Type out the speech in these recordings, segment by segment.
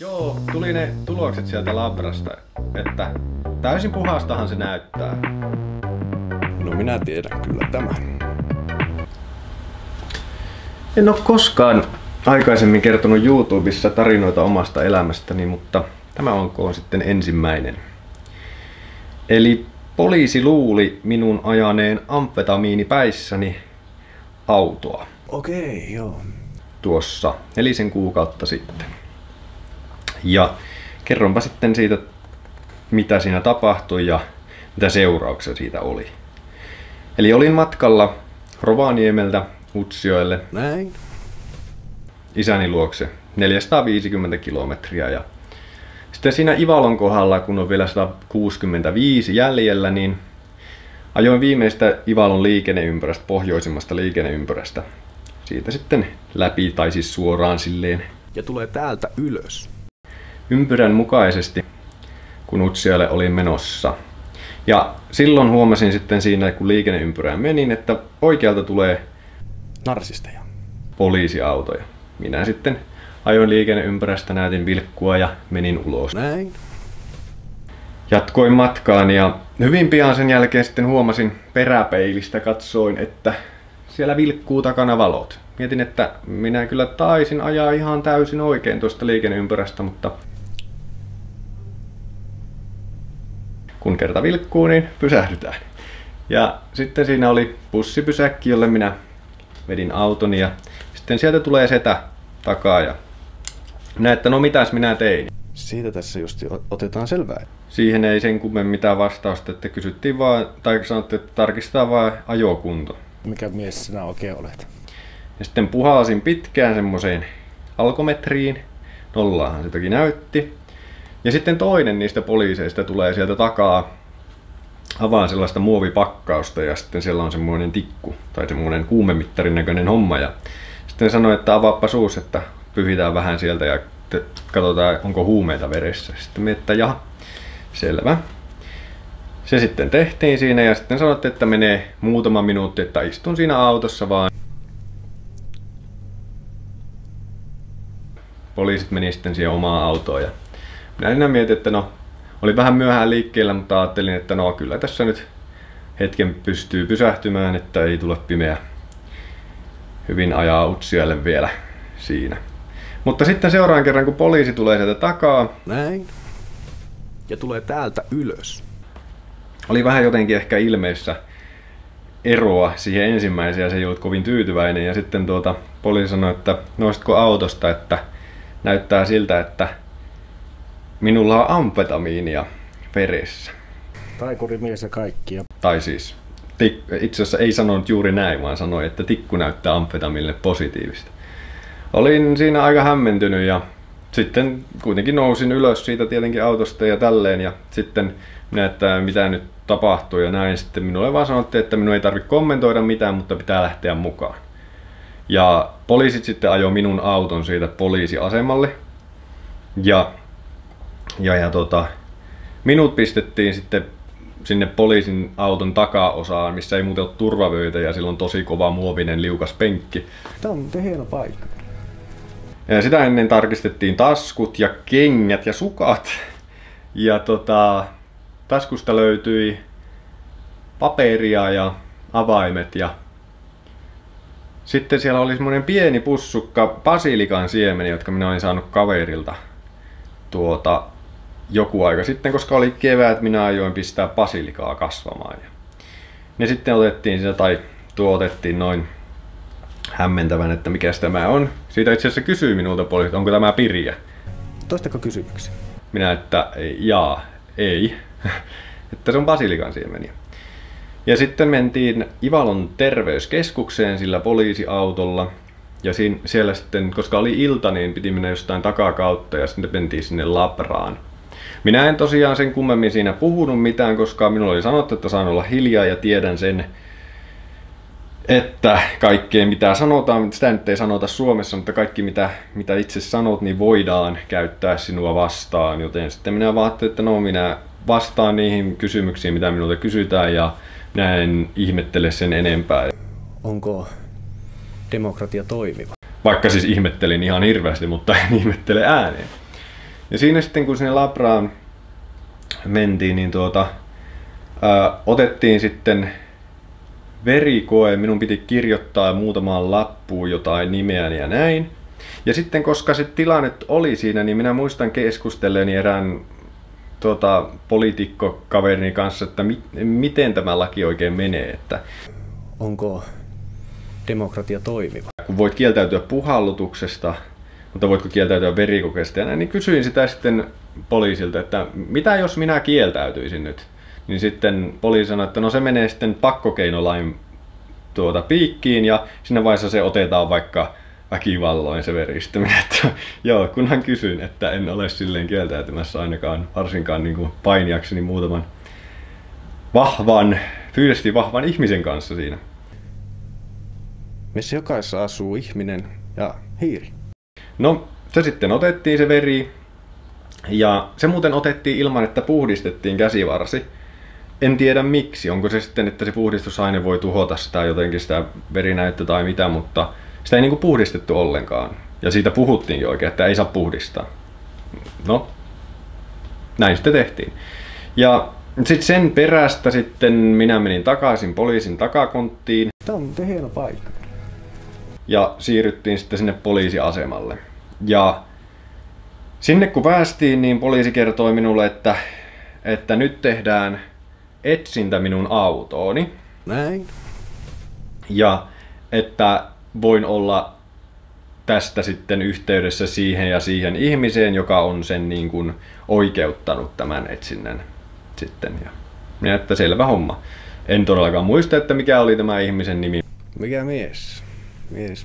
Joo, tuli ne tulokset sieltä labrasta, että täysin puhastahan se näyttää. No minä tiedän kyllä tämän. En ole koskaan aikaisemmin kertonut YouTubessa tarinoita omasta elämästäni, mutta tämä onkoon sitten ensimmäinen. Eli poliisi luuli minun ajaneen amfetamiinipäissäni autoa. Okei, joo. Tuossa 4 kuukautta sitten. Ja kerronpa sitten siitä, mitä siinä tapahtui ja mitä seurauksia siitä oli. Eli olin matkalla Rovaniemeltä Utsjoelle Näin. isäni luokse 450 kilometriä. Ja sitten siinä Ivalon kohdalla, kun on vielä 165 jäljellä, niin ajoin viimeistä Ivalon liikenneympyrästä, pohjoisimmasta liikenneympyrästä. Siitä sitten läpi tai siis suoraan silleen. Ja tulee täältä ylös. Ympyrän mukaisesti, kun Utsjoelle olin menossa. Ja silloin huomasin sitten siinä, kun liikenneympyrään menin, että oikealta tulee Narsisteja. poliisiautoja. Minä sitten ajoin liikenneympyrästä, näytin vilkkua ja menin ulos. Näin. Jatkoin matkaan ja hyvin pian sen jälkeen sitten huomasin peräpeilistä, katsoin, että siellä vilkkuu takana valot. Mietin, että minä kyllä taisin ajaa ihan täysin oikein tuosta liikenneympyrästä, mutta kun kerta vilkkuu, niin pysähdytään. Ja sitten siinä oli bussipysäkki, jolle minä vedin autoni ja sitten sieltä tulee setä takaa ja näin, että no mitäs minä tein. Siitä tässä just otetaan selvää. Siihen ei sen kummemmin mitään vastausta, että kysyttiin vaan, tai sanottiin, että tarkistetaan vaan ajokunto. Mikä mies sinä oikein olet? Ja sitten puhalsin pitkään semmoiseen alkometriin, nollaahan se toki näytti. Ja sitten toinen niistä poliiseista tulee sieltä takaa, avaan sellaista muovipakkausta ja sitten siellä on semmoinen tikku tai semmoinen kuumemittarin näköinen homma. Ja sitten sanoi, että avaappa suus, että pyhitään vähän sieltä ja katsotaan, onko huumeita veressä. Sitten me, että jaha, selvä. Se sitten tehtiin siinä ja sitten sanottiin, että menee muutama minuutti, että istun siinä autossa vaan. Poliisit meni sitten siihen omaan autoon ja minä enää mietin, että no, oli vähän myöhään liikkeellä, mutta ajattelin, että no kyllä tässä nyt hetken pystyy pysähtymään, että ei tule pimeä. Hyvin ajaa Utsjoelle vielä siinä. Mutta sitten seuraavan kerran, kun poliisi tulee sieltä takaa, Näin. Ja tulee täältä ylös. oli vähän jotenkin ehkä ilmeessä eroa siihen ensimmäiseen ja se ei ollut kovin tyytyväinen. Ja sitten poliisi sanoi, että nousitko autosta, että näyttää siltä, että minulla on amfetamiinia veressä. Taikurimies ja kaikkia. Tai siis, itse asiassa ei sanonut juuri näin, vaan sanoi, että tikku näyttää amfetamiinille positiivista. Olin siinä aika hämmentynyt ja sitten kuitenkin nousin ylös siitä tietenkin autosta ja tälleen. Ja sitten minä, että mitä nyt tapahtuu ja näin. Sitten minulle vaan sanottiin, että minun ei tarvitse kommentoida mitään, mutta pitää lähteä mukaan. Ja poliisit sitten ajoi minun auton siitä poliisiasemalle. Ja minut pistettiin sitten sinne poliisin auton takaosaan, missä ei muuten ole turvavöitä ja sillä on tosi kova muovinen liukas penkki. Tämä on hieno paikka. Ja sitä ennen tarkistettiin taskut ja kengät ja sukat. Ja taskusta löytyi paperia ja avaimet ja sitten siellä oli semmoinen pieni pussukka basilikan siemeni, jotka minä olin saanut kaverilta joku aika sitten, koska oli kevät, minä ajoin pistää basilikaa kasvamaan. Ja ne sitten otettiin sitä, tai otettiin noin hämmentävän, että mikä tämä on. Siitä itse asiassa kysyi minulta poliisi, että onko tämä piriä. Toistako kysymyksiä? Minä, että ei, että se on basilikan siemeniä. Ja sitten mentiin Ivalon terveyskeskukseen sillä poliisiautolla. Ja siellä sitten, koska oli ilta, niin piti mennä jostain takakautta ja sitten mentiin sinne labraan. Minä en tosiaan sen kummemmin siinä puhunut mitään, koska minulle oli sanottu, että saan olla hiljaa ja tiedän sen, että kaikkea mitä sanotaan, sitä nyt ei sanota Suomessa, mutta kaikki mitä itse sanot, niin voidaan käyttää sinua vastaan. Joten sitten minä vaattelin, että no minä vastaan niihin kysymyksiin, mitä minulta kysytään ja minä en ihmettele sen enempää. Onko demokratia toimiva? Vaikka siis ihmettelin ihan hirveästi, mutta en ihmettele ääneen. Ja siinä sitten kun sinne labraan mentiin, niin otettiin sitten verikoe. Minun piti kirjoittaa muutamaan lappuun jotain nimeäni ja näin. Ja sitten koska se tilanne oli siinä, niin minä muistan keskustelleeni erään poliitikkokaverini kanssa, että miten tämä laki oikein menee. Että Onko demokratia toimiva? kun voit kieltäytyä puhallutuksesta, mutta voitko kieltäytyä verikokeesta ja näin, niin kysyin sitä sitten poliisilta, että mitä jos minä kieltäytyisin nyt? Niin sitten poliisi sanoi, että no se menee sitten pakkokeinolain piikkiin ja siinä vaiheessa se otetaan vaikka väkivalloin se veristäminen. Että, joo, kunhan kysyin, että en ole silleen kieltäytymässä ainakaan, varsinkaan niin kuin painiakseni muutaman fyysisesti vahvan ihmisen kanssa siinä. Meissä jokaisessa asuu ihminen ja hiiri. No, se sitten otettiin se veri ja se muuten otettiin ilman, että puhdistettiin käsivarsi. En tiedä miksi, onko se sitten, että se puhdistusaine voi tuhota sitä jotenkin sitä verinäyttä tai mitä, mutta sitä ei niinku puhdistettu ollenkaan. Ja siitä puhuttiinkin oikein, että ei saa puhdistaa. No, näin sitten tehtiin. Ja sitten sen perästä sitten minä menin takaisin poliisin takakonttiin. Tämä on hieno paikka. Ja siirryttiin sitten sinne poliisiasemalle. Ja sinne kun päästiin, niin poliisi kertoi minulle, että nyt tehdään etsintä minun autooni. Näin. Ja että voin olla tästä sitten yhteydessä siihen ja siihen ihmiseen, joka on sen niin kuin oikeuttanut tämän etsinnän sitten. Ja minä, että selvä homma. En todellakaan muista, että mikä oli tämä ihmisen nimi. Mikä mies?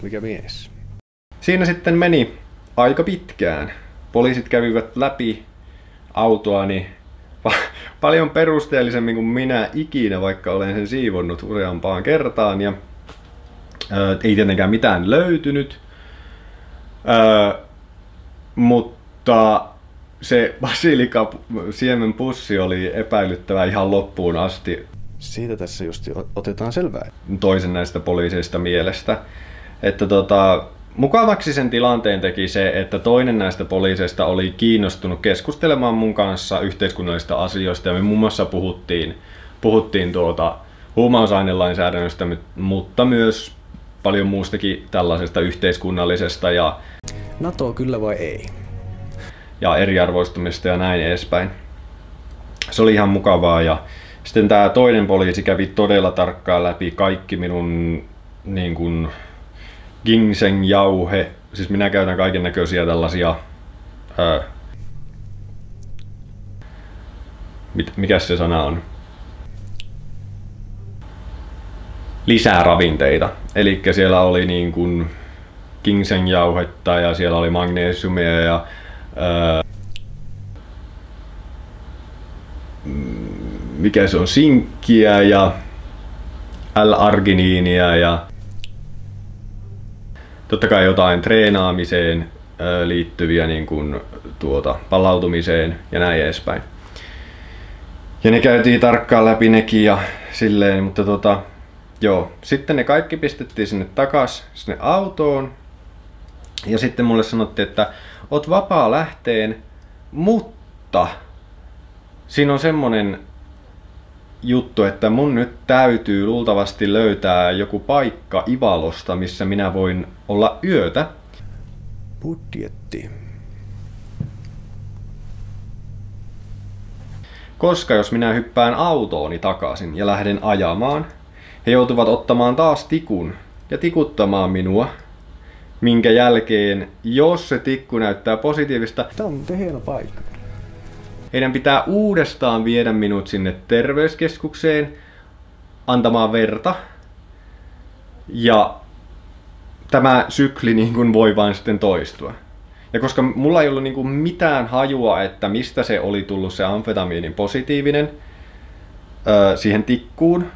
Mikä mies? Siinä sitten meni aika pitkään. Poliisit kävivät läpi autoani paljon perusteellisemmin kuin minä ikinä, vaikka olen sen siivonnut useampaan kertaan. Ja ei tietenkään mitään löytynyt. Mutta se basilikasiemenpussi oli epäilyttävä ihan loppuun asti. Siitä tässä just otetaan selvää. Toisen näistä poliiseista mielestä. Että mukavaksi sen tilanteen teki se, että toinen näistä poliiseista oli kiinnostunut keskustelemaan mun kanssa yhteiskunnallisista asioista. Ja me muun muassa puhuttiin huumausainelainsäädännöstä, mutta myös paljon muustakin tällaisesta yhteiskunnallisesta ja NATO kyllä vai ei? Ja eriarvoistumista ja näin edespäin. Se oli ihan mukavaa ja sitten tämä toinen poliisi kävi todella tarkkaan läpi kaikki minun niin kuin ginseng-jauhe. Siis minä käytän kaiken näköisiä tällaisia mikäs se sana on? Lisäravinteita. Eli siellä oli niin kuin ginseng-jauhetta ja siellä oli magnesiumia ja mikä se on, sinkkiä ja L-arginiinia ja totta kai jotain treenaamiseen liittyviä niin kuin palautumiseen ja näin edespäin. Ja ne käytiin tarkkaan läpi nekin ja silleen, mutta joo. Sitten ne kaikki pistettiin sinne sinne autoon ja sitten mulle sanottiin, että oot vapaa lähteen, mutta siinä on semmonen juttu, että mun nyt täytyy luultavasti löytää joku paikka Ivalosta, missä minä voin olla yötä. Budjetti. Koska jos minä hyppään autooni takaisin ja lähden ajamaan, he joutuvat ottamaan taas tikun ja tikuttamaan minua, minkä jälkeen, jos se tikku näyttää positiivista, Tämä on hieno paikka. heidän pitää uudestaan viedä minut sinne terveyskeskukseen antamaan verta. Ja tämä sykli niin kuin voi vain sitten toistua. Ja koska mulla ei ollut niin kuin mitään hajua, että mistä se oli tullut se amfetamiinin positiivinen siihen tikkuun,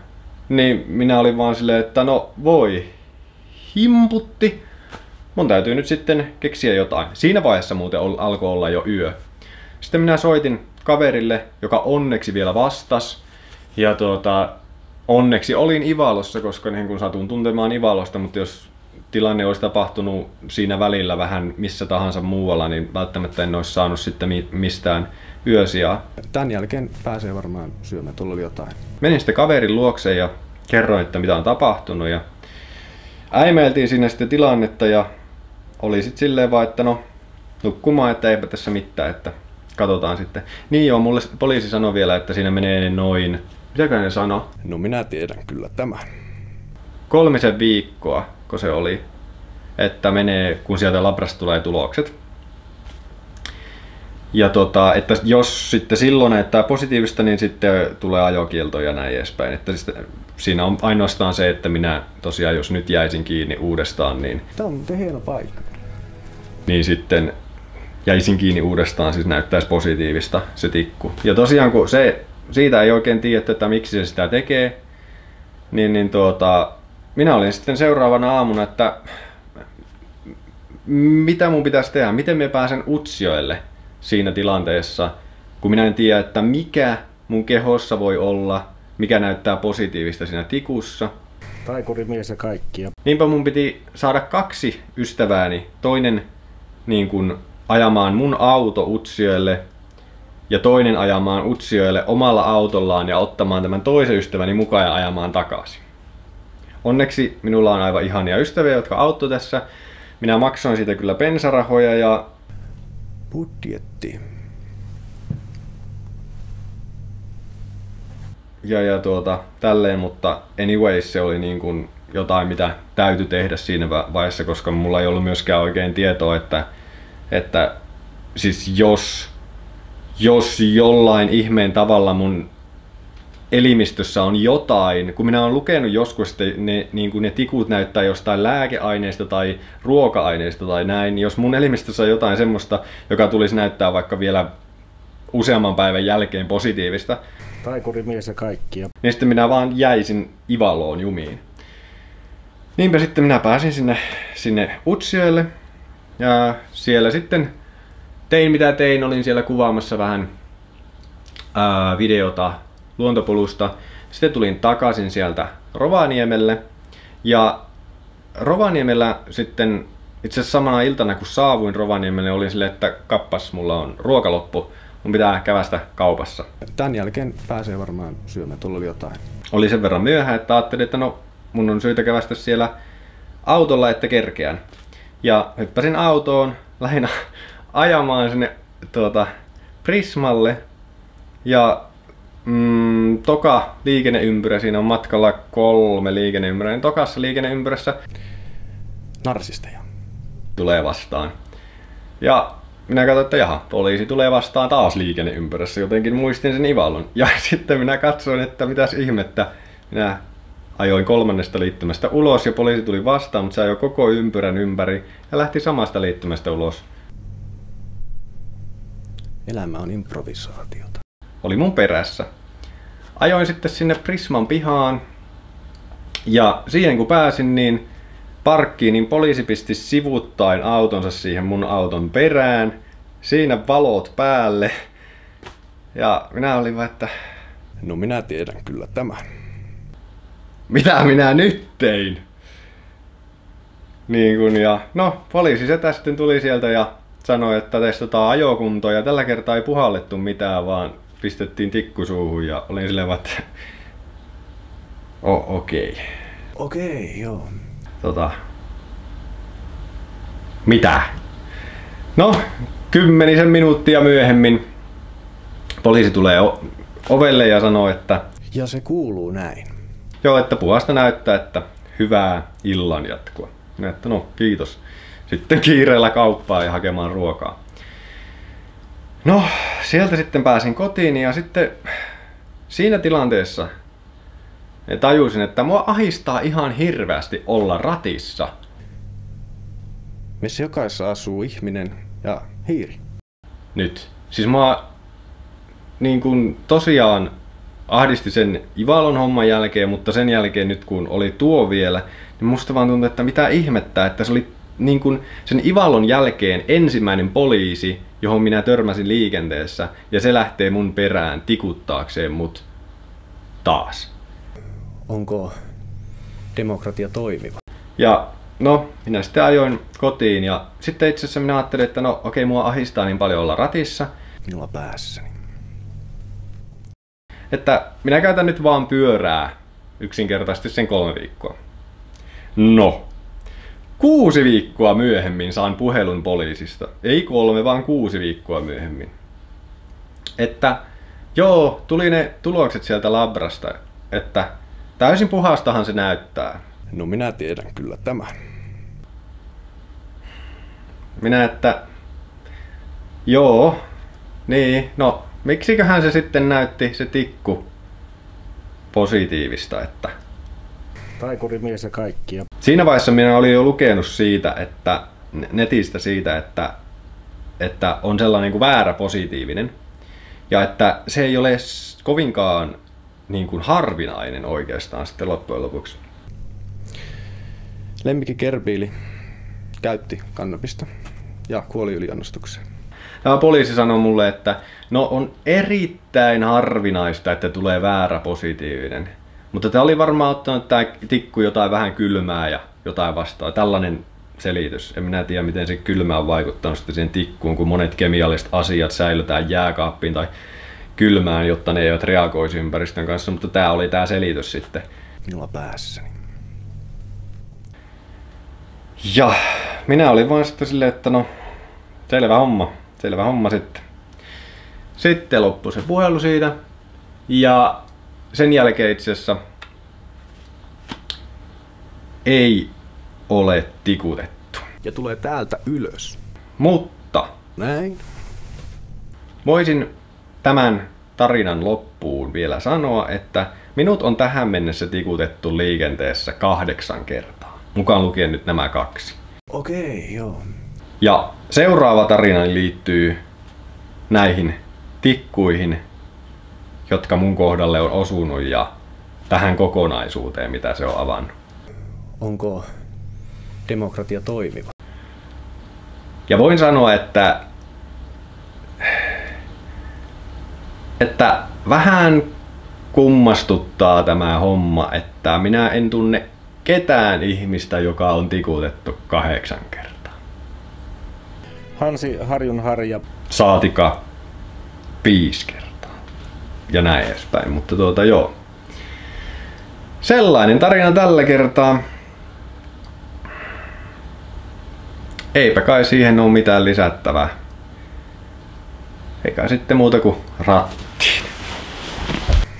niin minä olin vaan silleen, että no voi himputti. Mun täytyy nyt sitten keksiä jotain. Siinä vaiheessa muuten alkoi olla jo yö. Sitten minä soitin kaverille, joka onneksi vielä vastasi. Ja onneksi olin Ivalossa, koska niin kun satun tuntemaan Ivalosta, mutta jos tilanne olisi tapahtunut siinä välillä vähän missä tahansa muualla, niin välttämättä en olisi saanut sitten mistään yösijaa. Tän jälkeen pääsee varmaan syömään, tuolla oli jotain. Menin sitten kaverin luokse ja kerroin, että mitä on tapahtunut ja äimeiltiin siinä sitten tilannetta ja oli sitten silleen vaan, että no nukkumaan, että eipä tässä mitään, että katsotaan sitten. Niin joo, mulle poliisi sanoi vielä, että siinä menee noin, mitäkään ne sanoi? No minä tiedän kyllä tämän. 3 viikkoa, kun se oli, että menee, kun sieltä labrasta tulee tulokset. Ja että jos sitten silloin näyttää positiivista, niin sitten tulee ajokielto ja näin edespäin. Että siinä on ainoastaan se, että minä tosiaan, jos nyt jäisin kiinni uudestaan, niin... Tämä on hieno paikka. Niin sitten jäisin kiinni uudestaan, siis näyttäisi positiivista se tikku. Ja tosiaan, kun siitä ei oikein tiedä, että miksi se sitä tekee, niin minä olin sitten seuraavana aamuna, että mitä mun pitäisi tehdä, miten mä pääsen Utsjoelle siinä tilanteessa, kun minä en tiedä, että mikä mun kehossa voi olla, mikä näyttää positiivista siinä tikussa. Taikurimies ja kaikkia. Niinpä mun piti saada 2 ystävääni, toinen niin kun ajamaan mun auto Utsjoelle ja toinen ajamaan Utsjoelle omalla autollaan ja ottamaan tämän toisen ystäväni mukaan ja ajamaan takaisin. Onneksi minulla on aivan ihania ystäviä, jotka auttoi tässä. Minä maksoin siitä kyllä bensarahoja ja... Budjetti. Ja tälleen, mutta anyways se oli niin kuin jotain, mitä täytyi tehdä siinä vaiheessa, koska mulla ei ollut myöskään oikein tietoa, että siis jos jollain ihmeen tavalla mun elimistössä on jotain, kun minä olen lukenut joskus, että ne tikut näyttää jostain lääkeaineista tai ruoka-aineista tai näin, niin jos mun elimistössä on jotain semmoista, joka tulisi näyttää vaikka vielä useamman päivän jälkeen positiivista, Taikurimies ja kaikkia. niin sitten minä vaan jäisin Ivaloon jumiin. Niinpä sitten minä pääsin sinne Utsjoelle ja siellä sitten tein mitä tein, olin siellä kuvaamassa vähän videota luontopolusta. Sitten tulin takaisin sieltä Rovaniemelle ja Rovaniemellä sitten itse asiassa samana iltana kun saavuin Rovaniemelle olin silleen, että kappas, mulla on ruoka loppu, mun pitää kävästä kaupassa. Tän jälkeen pääsee varmaan syömään, tuolla oli jotain. Oli sen verran myöhä, että ajattelin, että no mun on syytä kävästä siellä autolla, että kerkeän. Ja hyppäsin autoon, lähdin ajamaan sinne Prismalle ja toka liikenneympyrä, siinä on matkalla 3 liikenneympyrää, niin tokassa liikenneympyrässä Narsisteja. tulee vastaan. Ja minä katsoin, että jaha, poliisi tulee vastaan taas liikenneympyrässä, jotenkin muistin sen Ivalon. Ja sitten minä katsoin, että mitäs ihmettä, minä ajoin 3. liittymästä ulos ja poliisi tuli vastaan, mutta se ajoi koko ympyrän ympäri ja lähti samasta liittymästä ulos. Elämä on improvisaatiota. Oli mun perässä. Ajoin sitten sinne Prisman pihaan ja siihen kun pääsin niin parkkiin, niin poliisi pisti sivuttain autonsa siihen mun auton perään. Siinä valot päälle. Ja minä olin vaan, että... No minä tiedän kyllä tämän. Mitä minä nyt tein? Niin kun, ja no, poliisi setä sitten tuli sieltä ja sanoi, että testataan ajokuntoa ja tällä kertaa ei puhallettu mitään, vaan pistettiin tikku suuhun ja olin silleen vaan, että okei. Okei, joo. Mitä? No, 10 minuuttia myöhemmin poliisi tulee ovelle ja sanoo, että Ja se kuuluu näin. joo, että puhasta näyttää, että hyvää illan jatkoa. Ja että no, kiitos. Sitten kiireellä kauppaan ja hakemaan ruokaa. No, sieltä sitten pääsin kotiin ja sitten siinä tilanteessa tajusin, että mua ahistaa ihan hirveästi olla ratissa. Missä jokaisessa asuu ihminen ja hiiri. Nyt. Siis mua niin kun tosiaan ahdisti sen Ivalon homman jälkeen, mutta sen jälkeen nyt kun oli tuo vielä, niin musta vaan tuntui, että mitä ihmettä, että se oli niin kun sen Ivalon jälkeen ensimmäinen poliisi, johon minä törmäsin liikenteessä, ja se lähtee mun perään tikuttaakseen mut taas. Onko demokratia toimiva? Ja no, minä sitten ajoin kotiin ja sitten itse asiassa minä ajattelin, että no okei, mua ahistaa niin paljon olla ratissa. Minulla päässäni. Että minä käytän nyt vaan pyörää yksinkertaisesti sen 3 viikkoa. No, 6 viikkoa myöhemmin saan puhelun poliisista. Ei 3, vaan 6 viikkoa myöhemmin. Että joo, tuli ne tulokset sieltä labrasta, että täysin puhastahan se näyttää. No minä tiedän kyllä tämän. Minä, että joo, niin, no miksiköhän se sitten näytti se tikku positiivista, että Taikurimies ja kaikkia. siinä vaiheessa minä olin jo lukenut siitä, että netistä siitä, että on sellainen kuin väärä positiivinen ja että se ei ole kovinkaan niin kuin harvinainen oikeastaan sitten loppujen lopuksi. Lemmikki Kerbiili käytti kannabista ja kuoli yliannostukseen. Tämä poliisi sanoi mulle, että no on erittäin harvinaista, että tulee väärä positiivinen. Mutta tämä oli varmaan ottanut tämä tikku jotain vähän kylmää ja jotain vastaan. Tällainen selitys. En minä tiedä, miten se kylmä on vaikuttanut sitten siihen tikkuun, kun monet kemialliset asiat säilytään jääkaappiin tai kylmään, jotta ne eivät reagoisi ympäristön kanssa. Mutta tämä oli tämä selitys sitten. Minulla päässäni. Ja minä olin vaan sitten silleen, että no selvä homma sitten. Sitten loppui se puhelu siitä ja sen jälkeen itse asiassa ei ole tikutettu. Ja tulee täältä ylös. Mutta Näin. voisin tämän tarinan loppuun vielä sanoa, että minut on tähän mennessä tikutettu liikenteessä 8 kertaa. Mukaan lukien nyt nämä 2. Okei, joo. Ja seuraava tarina liittyy näihin tikkuihin, jotka mun kohdalle on osunut ja tähän kokonaisuuteen, mitä se on avannut. Onko demokratia toimiva? Ja voin sanoa, että vähän kummastuttaa tämä homma, että minä en tunne ketään ihmistä, joka on tikutettu 8 kertaa. Hansi Harjunharja. Saatika 5 kertaa. Ja näin edespäin, mutta joo. Sellainen tarina tällä kertaa. Eipä kai siihen ole mitään lisättävää. Eikä sitten muuta kuin rattiin.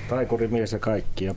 Taikurimies ja kaikkia.